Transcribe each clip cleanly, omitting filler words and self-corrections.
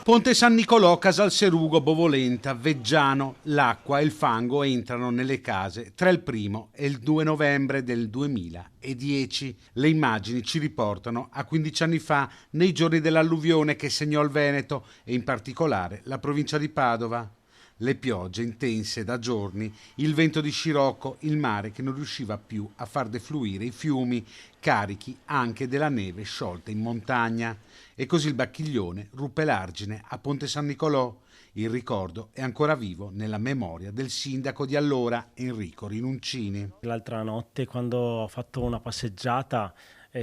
Ponte San Nicolò, Casalserugo, Bovolenta, Veggiano, l'acqua e il fango entrano nelle case tra il 1° e il 2 novembre del 2010. Le immagini ci riportano a 15 anni fa, nei giorni dell'alluvione che segnò il Veneto e in particolare la provincia di Padova. Le piogge intense da giorni, il vento di scirocco, il mare che non riusciva più a far defluire i fiumi, carichi anche della neve sciolta in montagna. E così il Bacchiglione ruppe l'argine a Ponte San Nicolò. Il ricordo è ancora vivo nella memoria del sindaco di allora, Enrico Rinuncini. L'altra notte, quando ho fatto una passeggiata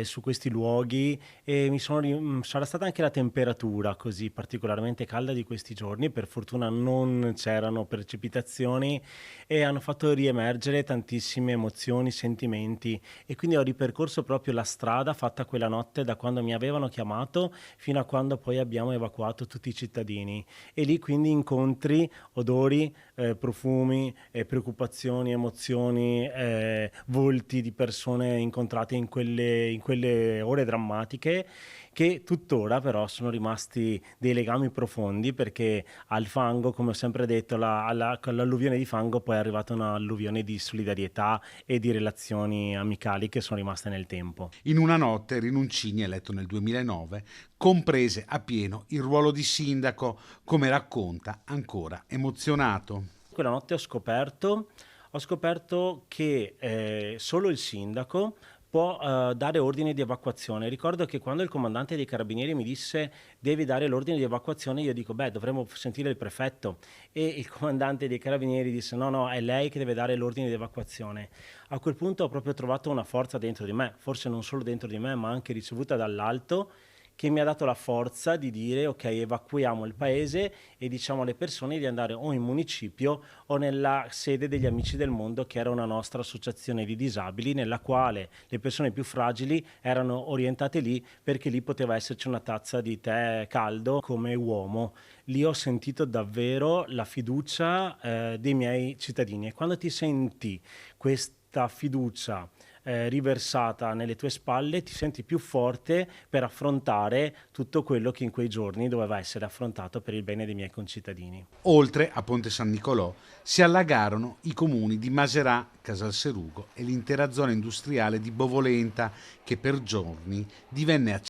su questi luoghi, e sarà stata anche la temperatura così particolarmente calda di questi giorni, per fortuna non c'erano precipitazioni e hanno fatto riemergere tantissime emozioni, sentimenti, e quindi ho ripercorso proprio la strada fatta quella notte da quando mi avevano chiamato fino a quando poi abbiamo evacuato tutti i cittadini, e lì quindi incontri, odori, profumi, preoccupazioni, emozioni, volti di persone incontrate in quelle ore drammatiche, che tuttora però sono rimasti dei legami profondi, perché al fango, come ho sempre detto, con l'alluvione di fango poi è arrivata un'alluvione di solidarietà e di relazioni amicali che sono rimaste nel tempo. In una notte Rinuncini, eletto nel 2009, comprese a pieno il ruolo di sindaco, come racconta ancora emozionato. Quella notte ho scoperto che solo il sindaco può dare ordine di evacuazione. Ricordo che quando il comandante dei carabinieri mi disse devi dare l'ordine di evacuazione, io dico dovremmo sentire il prefetto, e il comandante dei carabinieri disse no, è lei che deve dare l'ordine di evacuazione. A quel punto ho proprio trovato una forza dentro di me, forse non solo dentro di me ma anche ricevuta dall'alto, che mi ha dato la forza di dire ok, evacuiamo il paese e diciamo alle persone di andare o in municipio o nella sede degli Amici del Mondo, che era una nostra associazione di disabili, nella quale le persone più fragili erano orientate lì, perché lì poteva esserci una tazza di tè caldo come uomo. Lì ho sentito davvero la fiducia dei miei cittadini, e quando ti senti questa fiducia riversata nelle tue spalle, ti senti più forte per affrontare tutto quello che in quei giorni doveva essere affrontato per il bene dei miei concittadini. Oltre a Ponte San Nicolò si allagarono i comuni di Maserà, Casalserugo e l'intera zona industriale di Bovolenta, che per giorni divenne